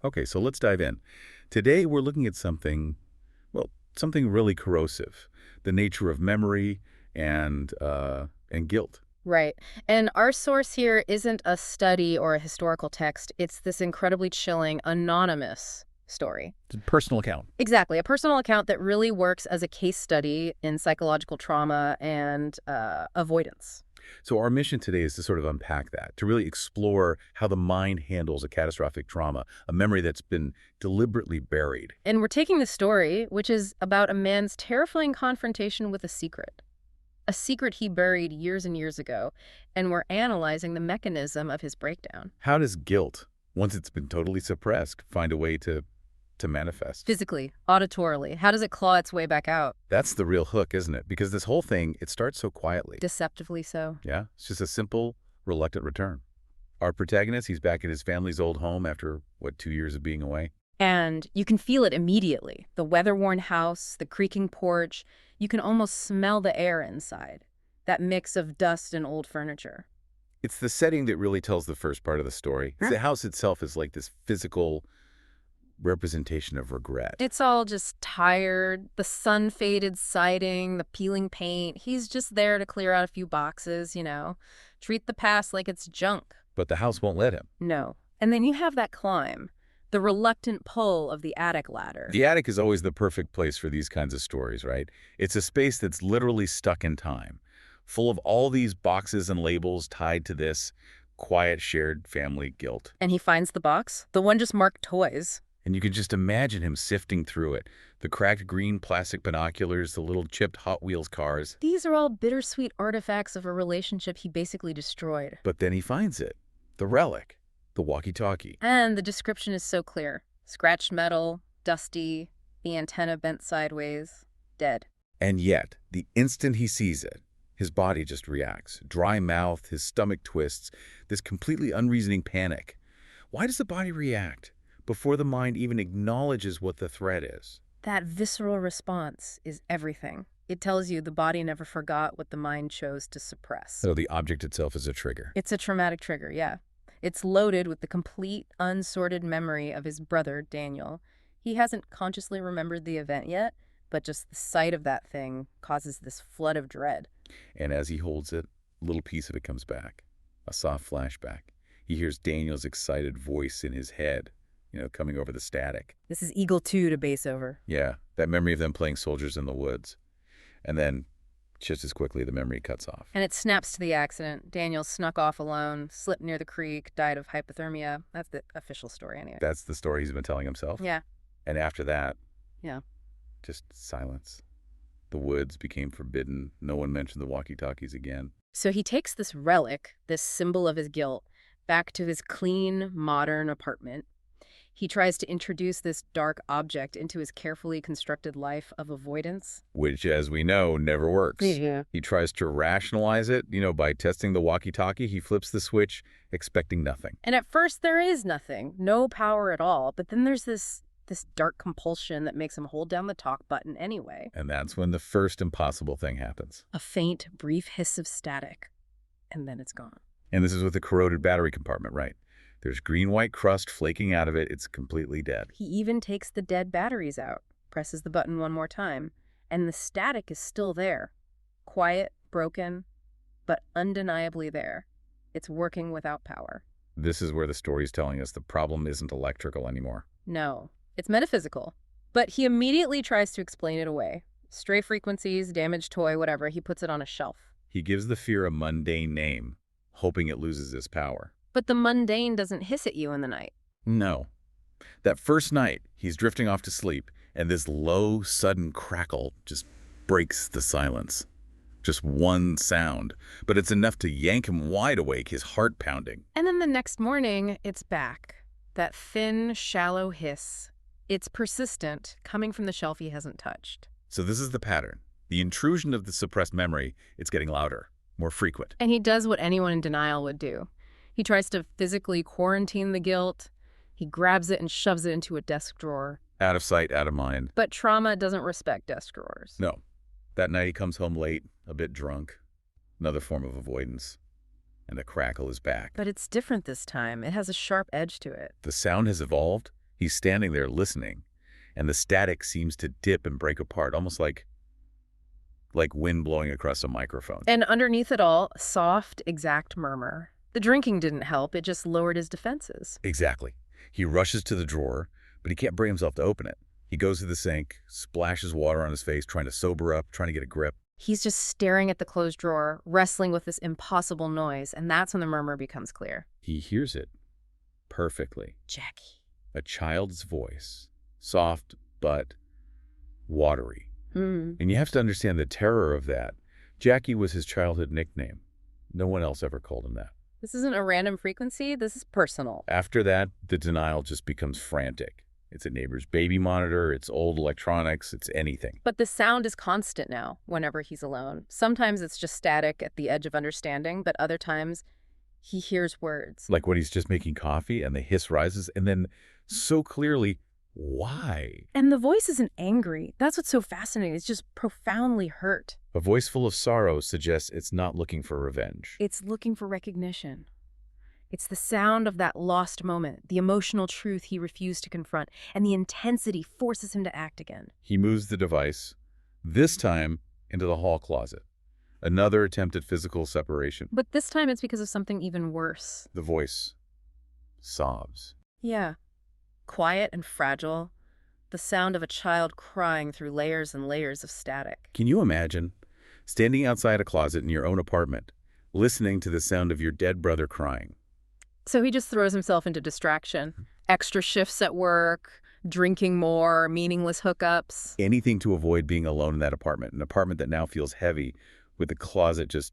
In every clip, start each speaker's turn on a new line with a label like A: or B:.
A: Okay, so let's dive in. Today we're looking at something, well, something really corrosive, the nature of memory and guilt.
B: Right. And our source here isn't a study or a historical text. It's this incredibly chilling, anonymous story.
A: It's a personal account.
B: Exactly. A personal account that really works as a case study in psychological trauma and avoidance.
A: So our mission today is to sort of unpack that, to really explore how the mind handles a catastrophic trauma, a memory that's been deliberately buried.
B: And we're taking the story, which is about a man's terrifying confrontation with a secret he buried years and years ago, and we're analyzing the mechanism of his breakdown.
A: How does guilt, once it's been totally suppressed, find a way to manifest?
B: Physically, auditorily, how does it claw its way back out?
A: That's the real hook, isn't it? Because this whole thing, it starts so quietly.
B: Deceptively so.
A: Yeah, it's just a simple, reluctant return. Our protagonist, he's back at his family's old home after, 2 years of being away?
B: And you can feel it immediately. The weather-worn house, the creaking porch. You can almost smell the air inside. That mix of dust and old furniture.
A: It's the setting that really tells the first part of the story. The house itself is like this physical representation of regret.
B: It's all just tired, the sun-faded siding, the peeling paint. He's just there to clear out a few boxes, treat the past like it's junk.
A: But the house won't let him.
B: No. And then you have that climb, the reluctant pull of the attic ladder.
A: The attic is always the perfect place for these kinds of stories, right? It's a space that's literally stuck in time, full of all these boxes and labels tied to this quiet, shared family guilt.
B: And he finds the box, the one just marked toys.
A: And you can just imagine him sifting through it. The cracked green plastic binoculars, the little chipped Hot Wheels cars.
B: These are all bittersweet artifacts of a relationship he basically destroyed.
A: But then he finds it. The relic. The walkie-talkie.
B: And the description is so clear. Scratched metal, dusty, the antenna bent sideways, dead.
A: And yet, the instant he sees it, his body just reacts. Dry mouth, his stomach twists, this completely unreasoning panic. Why does the body react before the mind even acknowledges what the threat is?
B: That visceral response is everything. It tells you the body never forgot what the mind chose to suppress.
A: So the object itself is a trigger.
B: It's a traumatic trigger, yeah. It's loaded with the complete, unsorted memory of his brother, Daniel. He hasn't consciously remembered the event yet, but just the sight of that thing causes this flood of dread.
A: And as he holds it, a little piece of it comes back. A soft flashback. He hears Daniel's excited voice in his head, coming over the static.
B: This is Eagle 2 to base over.
A: Yeah, that memory of them playing soldiers in the woods. And then, just as quickly, the memory cuts off.
B: And it snaps to the accident. Daniel snuck off alone, slipped near the creek, died of hypothermia. That's the official story anyway.
A: That's the story he's been telling himself?
B: Yeah.
A: And after that,
B: yeah,
A: just silence. The woods became forbidden. No one mentioned the walkie-talkies again.
B: So he takes this relic, this symbol of his guilt, back to his clean, modern apartment. He tries to introduce this dark object into his carefully constructed life of avoidance.
A: Which, as we know, never works.
B: Yeah.
A: He tries to rationalize it, by testing the walkie-talkie. He flips the switch, expecting nothing.
B: And at first there is nothing, no power at all. But then there's this dark compulsion that makes him hold down the talk button anyway.
A: And that's when the first impossible thing happens.
B: A faint, brief hiss of static. And then it's gone.
A: And this is with the corroded battery compartment, right? There's green-white crust flaking out of it. It's completely dead.
B: He even takes the dead batteries out, presses the button one more time, and the static is still there. Quiet, broken, but undeniably there. It's working without power.
A: This is where the story's telling us the problem isn't electrical anymore.
B: No, it's metaphysical. But he immediately tries to explain it away. Stray frequencies, damaged toy, whatever, he puts it on a shelf.
A: He gives the fear a mundane name, hoping it loses its power.
B: But the mundane doesn't hiss at you in the night.
A: No. That first night, he's drifting off to sleep, and this low, sudden crackle just breaks the silence. Just one sound, but it's enough to yank him wide awake, his heart pounding.
B: And then the next morning, it's back. That thin, shallow hiss. It's persistent, coming from the shelf he hasn't touched.
A: So this is the pattern. The intrusion of the suppressed memory, it's getting louder, more frequent.
B: And he does what anyone in denial would do. He tries to physically quarantine the guilt. He grabs it and shoves it into a desk drawer.
A: Out of sight, out of mind.
B: But trauma doesn't respect desk drawers.
A: No. That night he comes home late, a bit drunk. Another form of avoidance. And the crackle is back.
B: But it's different this time. It has a sharp edge to it.
A: The sound has evolved. He's standing there listening, and the static seems to dip and break apart, almost like wind blowing across a microphone.
B: And underneath it all, a soft, exact murmur. The drinking didn't help, it just lowered his defenses.
A: Exactly. He rushes to the drawer, but he can't bring himself to open it. He goes to the sink, splashes water on his face, trying to sober up, trying to get a grip.
B: He's just staring at the closed drawer, wrestling with this impossible noise, and that's when the murmur becomes clear.
A: He hears it perfectly.
B: Jackie.
A: A child's voice, soft but watery. And you have to understand the terror of that. Jackie was his childhood nickname. No one else ever called him that.
B: This isn't a random frequency, this is personal.
A: After that, the denial just becomes frantic. It's a neighbor's baby monitor, it's old electronics, it's anything.
B: But the sound is constant now, whenever he's alone. Sometimes it's just static at the edge of understanding, but other times he hears words.
A: Like when he's just making coffee and the hiss rises, and then so clearly, why?
B: And the voice isn't angry. That's what's so fascinating. It's just profoundly hurt.
A: A voice full of sorrow suggests it's not looking for revenge.
B: It's looking for recognition. It's the sound of that lost moment, the emotional truth he refused to confront, and the intensity forces him to act again.
A: He moves the device, this time into the hall closet. Another attempt at physical separation.
B: But this time it's because of something even worse.
A: The voice sobs.
B: Yeah. Quiet and fragile. The sound of a child crying through layers and layers of static.
A: Can you imagine standing outside a closet in your own apartment, listening to the sound of your dead brother crying?
B: So he just throws himself into distraction. Extra shifts at work, drinking more, meaningless hookups.
A: Anything to avoid being alone in that apartment, an apartment that now feels heavy, with the closet just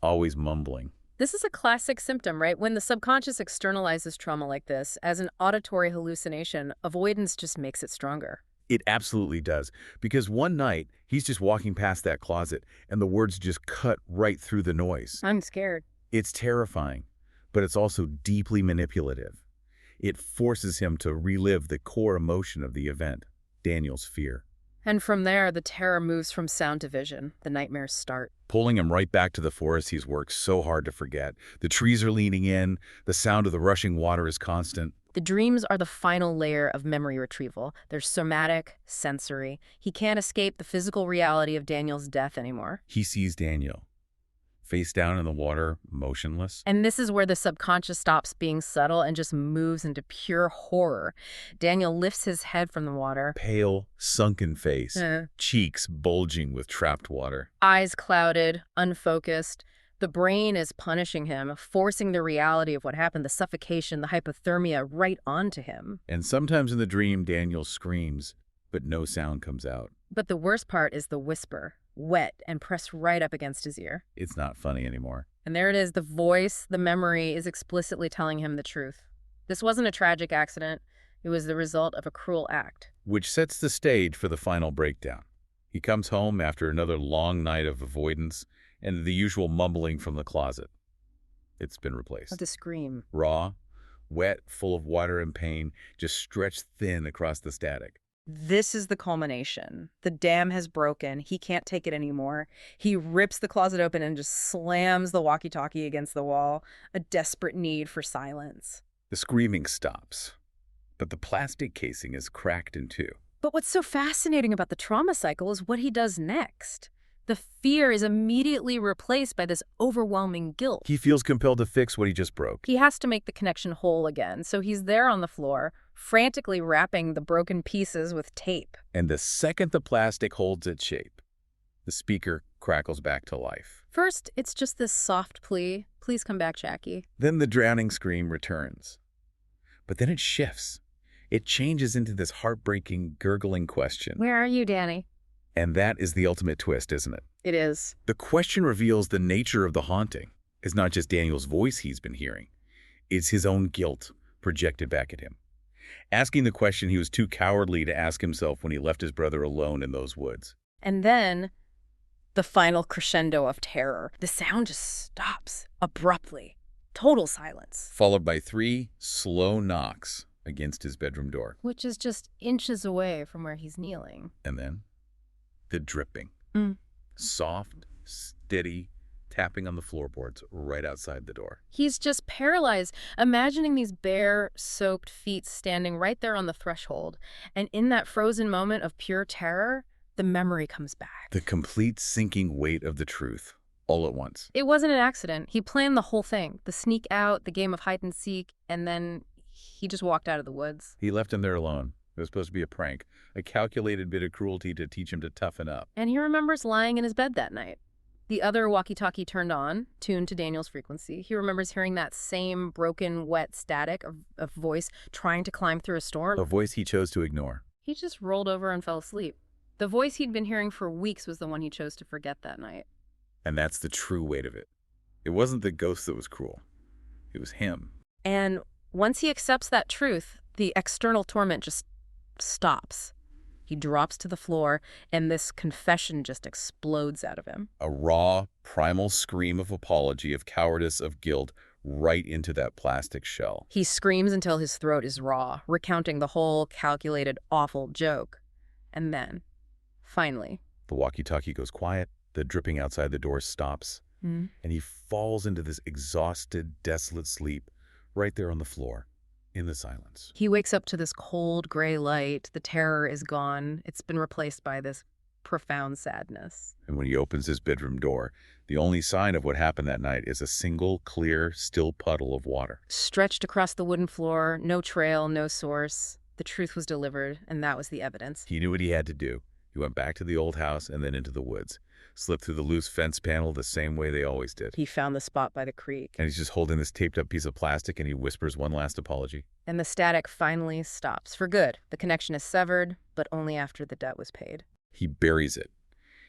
A: always mumbling.
B: This is a classic symptom, right? When the subconscious externalizes trauma like this as an auditory hallucination, avoidance just makes it stronger.
A: It absolutely does. Because one night, he's just walking past that closet, and the words just cut right through the noise.
B: I'm scared.
A: It's terrifying, but it's also deeply manipulative. It forces him to relive the core emotion of the event, Daniel's fear.
B: And from there, the terror moves from sound to vision. The nightmares start.
A: Pulling him right back to the forest he's worked so hard to forget. The trees are leaning in. The sound of the rushing water is constant.
B: The dreams are the final layer of memory retrieval. They're somatic, sensory. He can't escape the physical reality of Daniel's death anymore.
A: He sees Daniel, face down in the water, motionless.
B: And this is where the subconscious stops being subtle and just moves into pure horror. Daniel lifts his head from the water.
A: Pale, sunken face, cheeks bulging with trapped water.
B: Eyes clouded, unfocused. The brain is punishing him, forcing the reality of what happened, the suffocation, the hypothermia, right onto him.
A: And sometimes in the dream, Daniel screams, but no sound comes out.
B: But the worst part is the whisper, wet and pressed right up against his ear.
A: It's not funny anymore.
B: And there it is, the voice, the memory is explicitly telling him the truth. This wasn't a tragic accident. It was the result of a cruel act.
A: Which sets the stage for the final breakdown. He comes home after another long night of avoidance and the usual mumbling from the closet. It's been replaced.
B: The scream.
A: Raw, wet, full of water and pain, just stretched thin across the static.
B: This is the culmination. The dam has broken. He can't take it anymore. He rips the closet open and just slams the walkie-talkie against the wall, a desperate need for silence.
A: The screaming stops, but the plastic casing is cracked in two.
B: But what's so fascinating about the trauma cycle is what he does next. The fear is immediately replaced by this overwhelming guilt.
A: He feels compelled to fix what he just broke.
B: He has to make the connection whole again, so he's there on the floor, frantically wrapping the broken pieces with tape.
A: And the second the plastic holds its shape, the speaker crackles back to life.
B: First, it's just this soft plea, please come back, Jackie.
A: Then the drowning scream returns. But then it shifts. It changes into this heartbreaking, gurgling question.
B: Where are you, Danny?
A: And that is the ultimate twist, isn't it?
B: It is.
A: The question reveals the nature of the haunting. It's not just Daniel's voice he's been hearing. It's his own guilt projected back at him. Asking the question he was too cowardly to ask himself when he left his brother alone in those woods.
B: And then the final crescendo of terror. The sound just stops abruptly. Total silence.
A: Followed by 3 slow knocks against his bedroom door.
B: Which is just inches away from where he's kneeling.
A: And then the dripping. Soft, steady, tapping on the floorboards right outside the door.
B: He's just paralyzed, imagining these bare, soaked feet standing right there on the threshold. And in that frozen moment of pure terror, the memory comes back.
A: The complete sinking weight of the truth, all at once.
B: It wasn't an accident. He planned the whole thing. The sneak out, the game of hide and seek, and then he just walked out of the woods.
A: He left him there alone. It was supposed to be a prank, a calculated bit of cruelty to teach him to toughen up.
B: And he remembers lying in his bed that night. The other walkie-talkie turned on, tuned to Daniel's frequency. He remembers hearing that same broken, wet static of voice trying to climb through a storm.
A: A voice he chose to ignore.
B: He just rolled over and fell asleep. The voice he'd been hearing for weeks was the one he chose to forget that night.
A: And that's the true weight of it. It wasn't the ghost that was cruel. It was him.
B: And once he accepts that truth, the external torment just stops. He drops to the floor, and this confession just explodes out of him.
A: A raw, primal scream of apology, of cowardice, of guilt, right into that plastic shell.
B: He screams until his throat is raw, recounting the whole calculated, awful joke. And then, finally,
A: The walkie-talkie goes quiet, the dripping outside the door stops, and he falls into this exhausted, desolate sleep right there on the floor, in the silence.
B: he wakes up to this cold, gray light. The terror is gone. It's been replaced by this profound sadness.
A: And when he opens his bedroom door, the only sign of what happened that night is a single, clear, still puddle of water.
B: Stretched across the wooden floor, no trail, no source. The truth was delivered, and that was the evidence.
A: He knew what he had to do. He went back to the old house and then into the woods, slipped through the loose fence panel the same way they always did.
B: He found the spot by the creek,
A: And he's just holding this taped-up piece of plastic, and he whispers one last apology.
B: and the static finally stops for good. The connection is severed, but only after the debt was paid.
A: He buries it,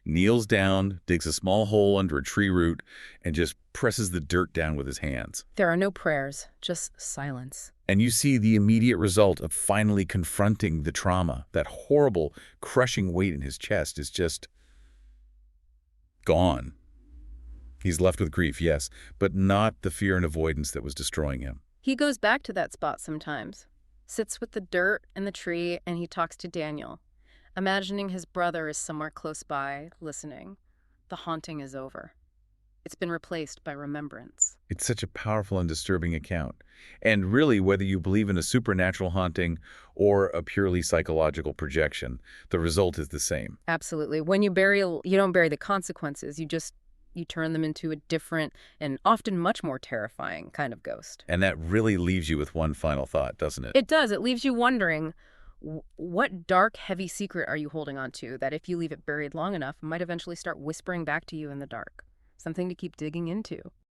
A: kneels down, digs a small hole under a tree root, and just presses the dirt down with his hands.
B: There are no prayers, just silence.
A: And you see the immediate result of finally confronting the trauma. That horrible, crushing weight in his chest is just gone. He's left with grief, yes, but not the fear and avoidance that was destroying him.
B: He goes back to that spot sometimes, sits with the dirt and the tree, and he talks to Daniel, imagining his brother is somewhere close by, listening. The haunting is over. It's been replaced by remembrance.
A: It's such a powerful and disturbing account. And really, whether you believe in a supernatural haunting or a purely psychological projection, the result is the same.
B: Absolutely. When you don't bury the consequences. You turn them into a different and often much more terrifying kind of ghost.
A: And that really leaves you with one final thought, doesn't it?
B: It does. It leaves you wondering, what dark, heavy secret are you holding on to that if you leave it buried long enough might eventually start whispering back to you in the dark? Something to keep digging into.